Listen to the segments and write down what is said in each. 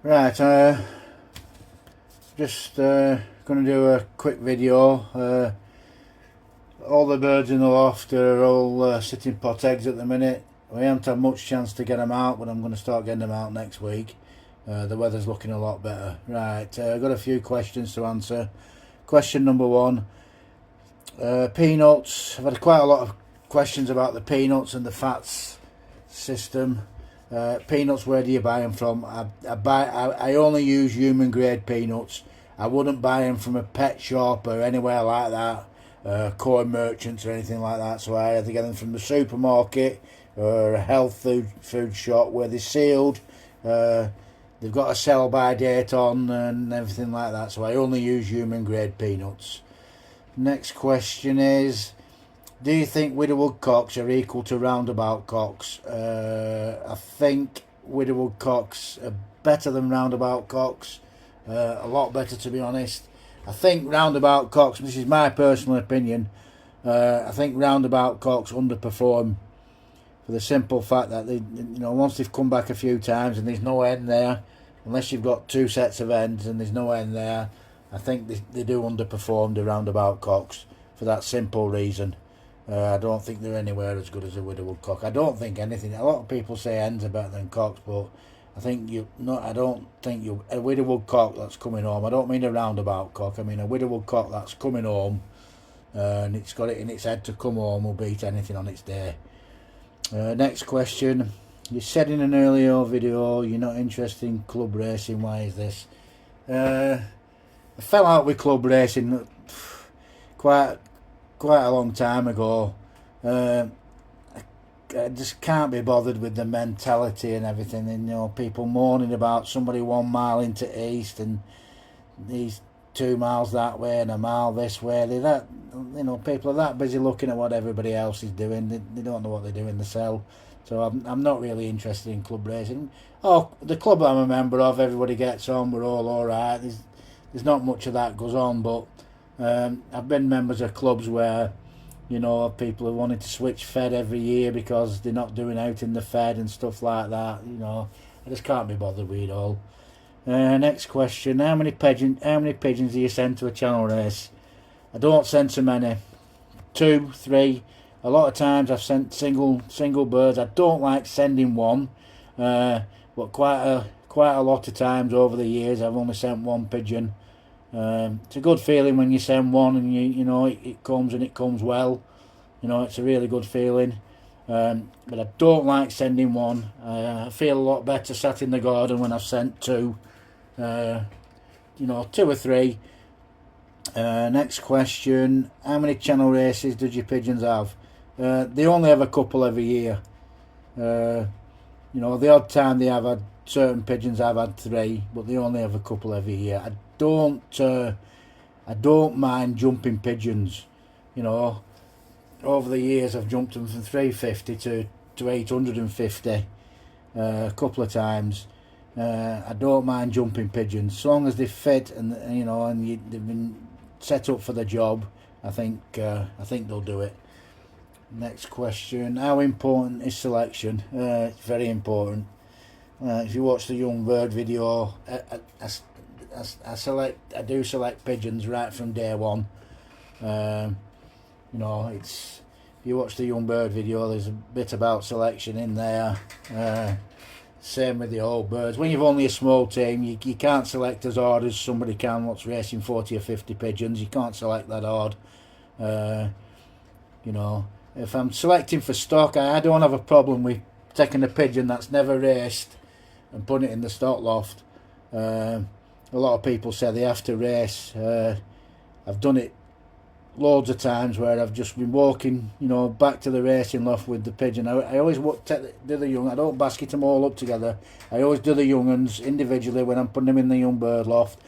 Right, just going to do a quick video. All the birds in the loft are all sitting pot eggs at the minute. We haven't had much chance to get them out, but I'm going to start getting them out next week. The weather's looking a lot better. Right, I've got a few questions to answer. Question number one, peanuts. I've had quite a lot of questions about the peanuts and the fats system. Peanuts, where do you buy them from? I only use human grade peanuts. I wouldn't buy them from a pet shop or anywhere like that, corn merchants or anything like that. So I either get them from the supermarket or a health food shop where they're sealed. They've got a sell by date on and everything like that. So I only use human grade peanuts. Next question is, do you think Widowhood cocks are equal to roundabout cocks? I think Widowhood cocks are better than roundabout cocks. A lot better, to be honest. I think roundabout cocks, this is my personal opinion, I think roundabout cocks underperform for the simple fact that they, once they've come back a few times and there's no end there, unless you've got two sets of ends and there's no end there, I think they do underperform the roundabout cocks for that simple reason. I don't think they're anywhere as good as a Widowhood cock. I don't think anything. A lot of people say hens are better than cocks, but I think I don't think a Widowhood cock that's coming home. I don't mean a roundabout cock. I mean a Widowhood cock that's coming home, and it's got it in its head to come home will beat anything on its day. Next question. You said in an earlier video you're not interested in club racing. Why is this? I fell out with club racing quite a long time ago. I just can't be bothered with the mentality and everything, and people moaning about somebody 1 mile into east and he's 2 miles that way and a mile this way. People are that busy looking at what everybody else is doing. They don't know what they're doing themselves. So I'm not really interested in club racing. Oh, the club I'm a member of, everybody gets on, we're all alright. There's not much of that goes on, but I've been members of clubs where people are wanting to switch fed every year because they're not doing out in the fed and stuff like that. I just can't be bothered with it all. Next question: how many pigeons do you send to a channel race? I don't send so many. 2, 3. A lot of times I've sent single birds. I don't like sending one, but quite a lot of times over the years I've only sent one pigeon. It's a good feeling when you send one and it comes and it comes well. It's a really good feeling. But I don't like sending one. I feel a lot better sat in the garden when I've sent 2. 2 or 3. Next question: how many channel races did your pigeons have? They only have a couple every year. The odd time they have had certain pigeons, I've had 3, but they only have a couple every year. I don't mind jumping pigeons. Over the years I've jumped them from 350 to 850 a couple of times. I don't mind jumping pigeons, so long as they fit and they've been set up for the job. I think they'll do it. Next question: how important is selection? It's very important. If you watch the young bird video, I do select pigeons right from day one. If you watch the young bird video, there's a bit about selection in there. Same with the old birds. When you've only a small team, you can't select as hard as somebody can what's racing 40 or 50 pigeons. You can't select that hard. If I'm selecting for stock, I don't have a problem with taking a pigeon that's never raced and putting it in the stock loft. A lot of people say they have to race. I've done it loads of times where I've just been walking, back to the racing loft with the pigeon. I always do the young. I don't basket them all up together. I always do the young ones individually when I'm putting them in the young bird loft,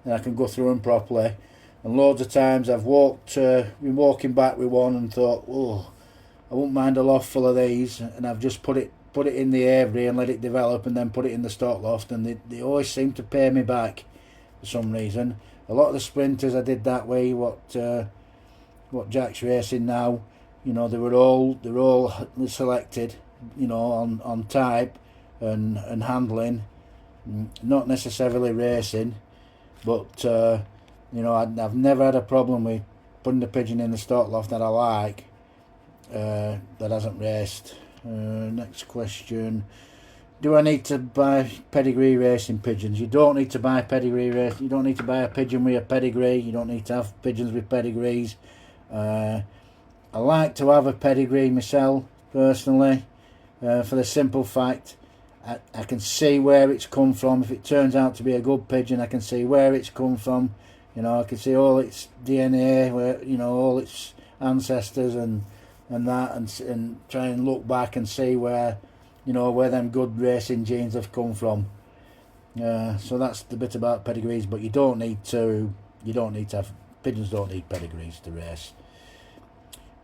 and I can go through them properly. And loads of times I've been walking back with one and thought, oh, I won't mind a loft full of these, and I've just put it in the aviary and let it develop, and then put it in the stock loft, and they always seem to pay me back for some reason. A lot of the sprinters I did that way. What Jack's racing now, they're all selected, on type and handling. not necessarily racing, but you know, I've never had a problem with putting the pigeon in the stock loft that I like that hasn't raced. Next question. Do I need to buy pedigree racing pigeons? You don't need to buy pedigree race. You don't need to buy a pigeon with a pedigree. You don't need to have pigeons with pedigrees. I like to have a pedigree myself, personally, for the simple fact I can see where it's come from. If it turns out to be a good pigeon, I can see where it's come from. You know, I can see all its DNA, where, you know, all its ancestors and that, and try and look back and see where, you know, where them good racing genes have come from. So that's the bit about pedigrees, but you don't need to have, pigeons don't need pedigrees to race.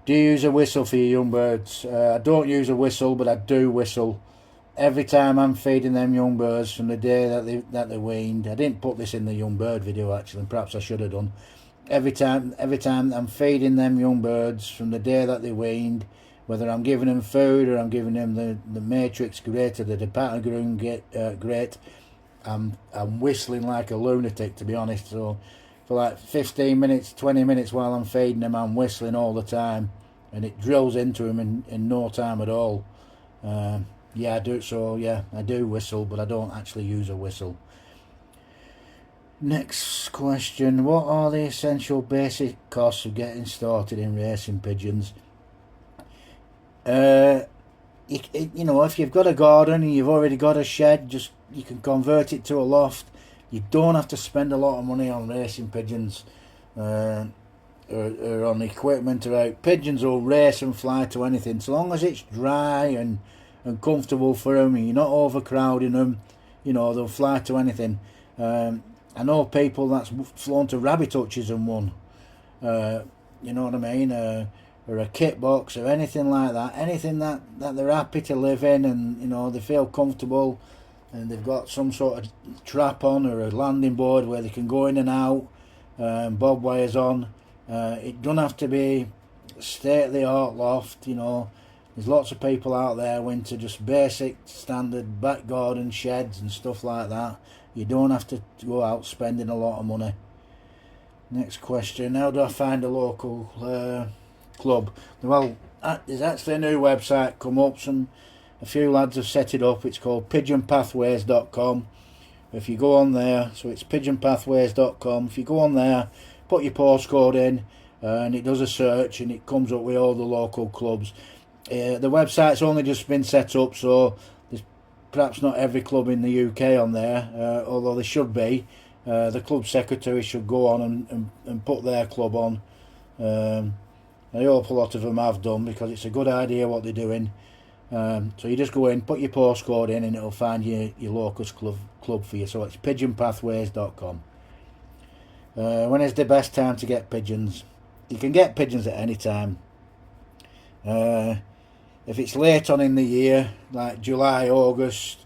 Do you use a whistle for your young birds? I don't use a whistle, but I do whistle every time I'm feeding them young birds from the day that they weaned. I didn't put this in the young bird video actually, and perhaps I should have done. Every time I'm feeding them young birds from the day that they weaned, whether I'm giving them food or I'm giving them the matrix grate or the depattern grate, I'm whistling like a lunatic, to be honest. So for like 15 minutes, 20 minutes while I'm feeding them, I'm whistling all the time, and it drills into them in no time at all. Yeah, I do. So yeah, I do whistle, but I don't actually use a whistle. Next question. What are the essential basic costs of getting started in racing pigeons? You know, if you've got a garden and you've already got a shed, you can convert it to a loft. You don't have to spend a lot of money on racing pigeons or on equipment or out. Pigeons will race and fly to anything, so long as it's dry and comfortable for them and you're not overcrowding them. You know, they'll fly to anything. I know people that's flown to rabbit hutches and won. You know what I mean? Or a kit box or anything like that. Anything that they're happy to live in, and you know, they feel comfortable, and they've got some sort of trap on or a landing board where they can go in and out, bob wires on. It doesn't have to be state-of-the-art loft. You know, there's lots of people out there who into just basic standard back garden sheds and stuff like that. You don't have to go out spending a lot of money. Next question. How do I find a local club? Well, there's actually a new website come up. A few lads have set it up. It's called pigeonpathways.com. If you go on there, so it's pigeonpathways.com. If you go on there, put your postcode in, and it does a search, and it comes up with all the local clubs. The website's only just been set up, so there's perhaps not every club in the UK on there, although there should be. The club secretary should go on and put their club on. I hope a lot of them have done, because it's a good idea what they're doing. So you just go in, put your postcode in, and it'll find your local club for you. So it's pigeonpathways.com. When is the best time to get pigeons? You can get pigeons at any time. If it's late on in the year, like July, August,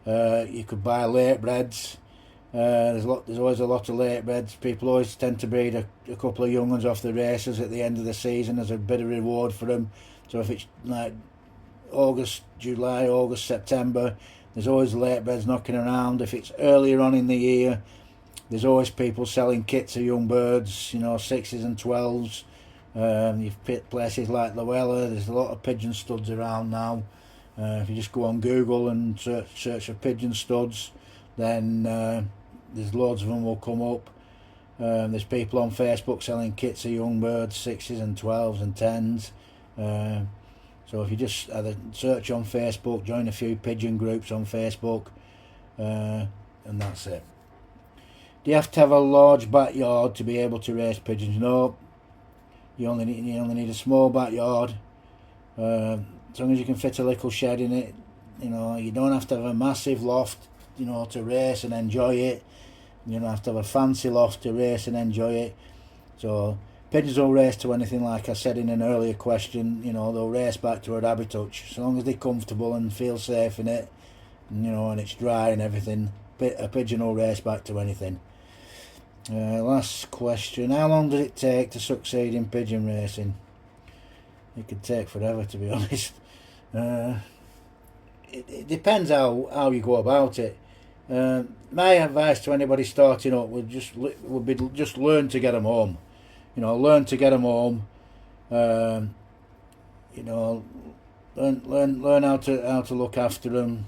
you could buy late breds. There's always a lot of late breds. People always tend to breed a couple of young ones off the races at the end of the season as a bit of reward for them. So if it's like July, August, September, there's always late breds knocking around. If it's earlier on in the year, there's always people selling kits of young birds, you know, 6s and 12s. You've picked places like Llewellyn. There's a lot of pigeon studs around now. If you just go on Google and search for pigeon studs, then there's loads of them will come up. There's people on Facebook selling kits of young birds, 6s and 12s and 10s. So if you just either search on Facebook, join a few pigeon groups on Facebook, and that's it. Do you have to have a large backyard to be able to raise pigeons? No. You only need a small backyard. As long as you can fit a little shed in it, you know, you don't have to have a massive loft, you know, to race and enjoy it. You don't have to have a fancy loft to race and enjoy it. So pigeons will race to anything, like I said in an earlier question. You know, they'll race back to a rabbit hutch, as long as they're comfortable and feel safe in it, you know, and it's dry and everything. A pigeon will race back to anything. Last question. How long does it take to succeed in pigeon racing? It could take forever, to be honest. It depends how you go about it. My advice to anybody starting up would be just learn to get them home. You know, learn to get them home. You know, learn how to look after them.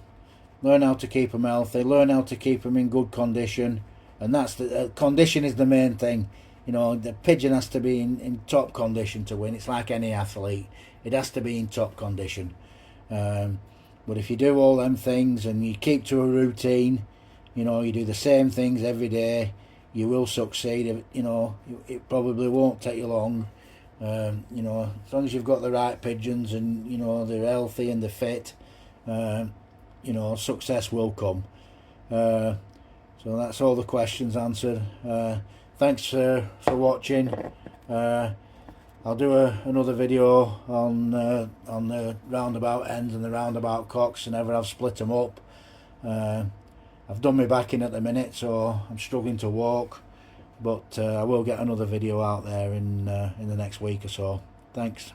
Learn how to keep them healthy. Learn how to keep them in good condition. And that's the condition is the main thing. You know, the pigeon has to be in top condition to win. It's like any athlete. It has to be in top condition. But if you do all them things and you keep to a routine, you know, you do the same things every day, you will succeed. You know, it probably won't take you long. You know, as long as you've got the right pigeons and, you know, they're healthy and they're fit, you know, success will come. So that's all the questions answered. Thanks for watching. I'll do another video on the roundabout ends and the roundabout cocks whenever I've split them up. I've done my back in at the minute, so I'm struggling to walk, but I will get another video out there in the next week or so. Thanks.